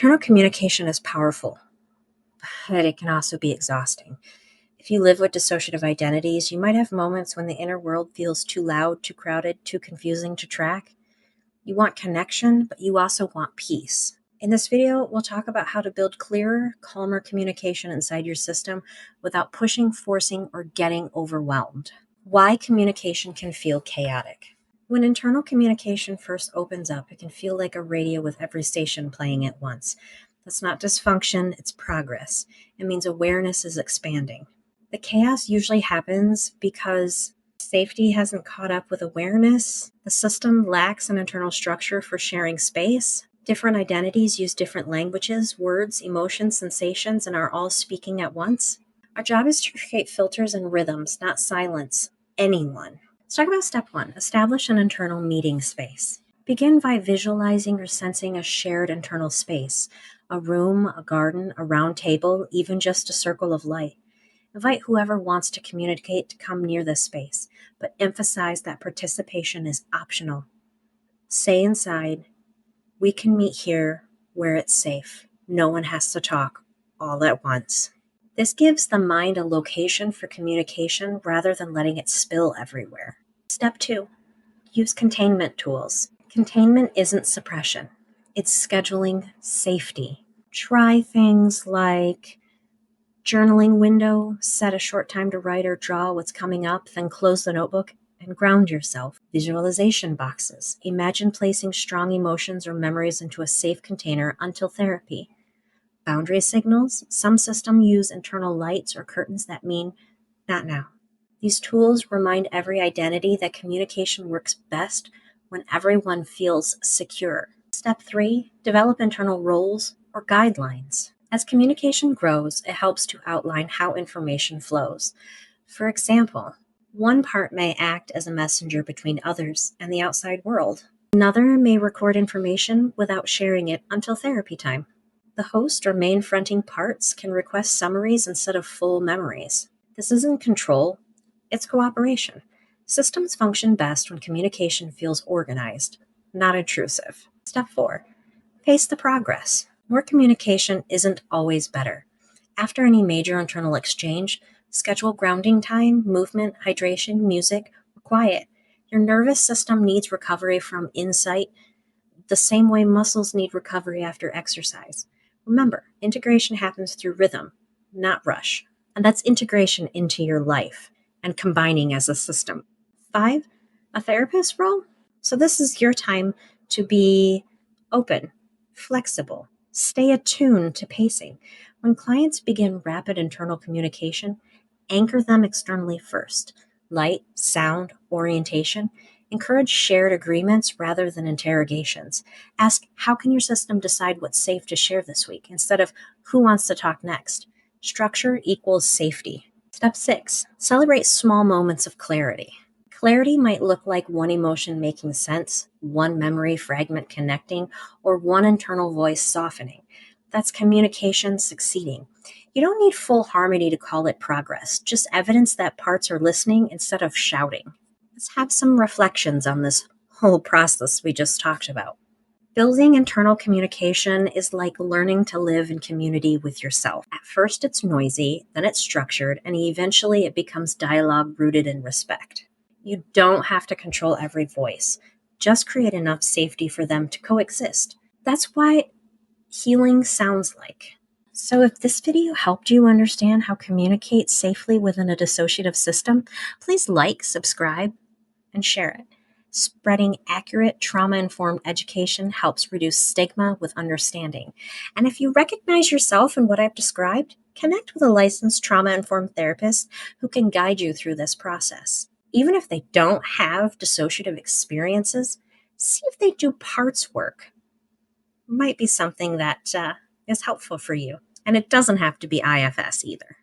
Internal communication is powerful, but it can also be exhausting. If you live with dissociative identities, you might have moments when the inner world feels too loud, too crowded, too confusing to track. You want connection, but you also want peace. In this video, we'll talk about how to build clearer, calmer communication inside your system without pushing, forcing, or getting overwhelmed. Why communication can feel chaotic. When internal communication first opens up, it can feel like a radio with every station playing at once. That's not dysfunction, it's progress. It means awareness is expanding. The chaos usually happens because safety hasn't caught up with awareness. The system lacks an internal structure for sharing space. Different identities use different languages, words, emotions, sensations, and are all speaking at once. Our job is to create filters and rhythms, not silence anyone. Let's talk about step 1, establish an internal meeting space. Begin by visualizing or sensing a shared internal space, a room, a garden, a round table, even just a circle of light. Invite whoever wants to communicate to come near this space, but emphasize that participation is optional. Say inside, we can meet here where it's safe. No one has to talk all at once. This gives the mind a location for communication rather than letting it spill everywhere. Step 2, use containment tools. Containment isn't suppression. It's scheduling safety. Try things like journaling window, set a short time to write or draw what's coming up, then close the notebook and ground yourself. Visualization boxes. Imagine placing strong emotions or memories into a safe container until therapy. Boundary signals. Some systems use internal lights or curtains that mean not now. These tools remind every identity that communication works best when everyone feels secure. Step 3, develop internal roles or guidelines. As communication grows, it helps to outline how information flows. For example, one part may act as a messenger between others and the outside world. Another may record information without sharing it until therapy time. The host or main fronting parts can request summaries instead of full memories. This isn't control, it's cooperation. Systems function best when communication feels organized, not intrusive. Step 4, pace the progress. More communication isn't always better. After any major internal exchange, schedule grounding time, movement, hydration, music, or quiet. Your nervous system needs recovery from insight the same way muscles need recovery after exercise. Remember, integration happens through rhythm, not rush. And that's integration into your life and combining as a system. 5, a therapist role. So this is your time to be open, flexible, stay attuned to pacing. When clients begin rapid internal communication, anchor them externally first. Light, sound, orientation. Encourage shared agreements rather than interrogations. Ask, how can your system decide what's safe to share this week instead of who wants to talk next? Structure equals safety. Step 6, celebrate small moments of clarity. Clarity might look like one emotion making sense, one memory fragment connecting, or one internal voice softening. That's communication succeeding. You don't need full harmony to call it progress, just evidence that parts are listening instead of shouting. Let's have some reflections on this whole process we just talked about. Building internal communication is like learning to live in community with yourself. At first it's noisy, then it's structured, and eventually it becomes dialogue rooted in respect. You don't have to control every voice. Just create enough safety for them to coexist. That's what healing sounds like. So if this video helped you understand how to communicate safely within a dissociative system, please like, subscribe, and share it. Spreading accurate, trauma-informed education helps reduce stigma with understanding. And if you recognize yourself in what I've described, connect with a licensed trauma-informed therapist who can guide you through this process. Even if they don't have dissociative experiences, see if they do parts work. Might be something that is helpful for you. And it doesn't have to be IFS either.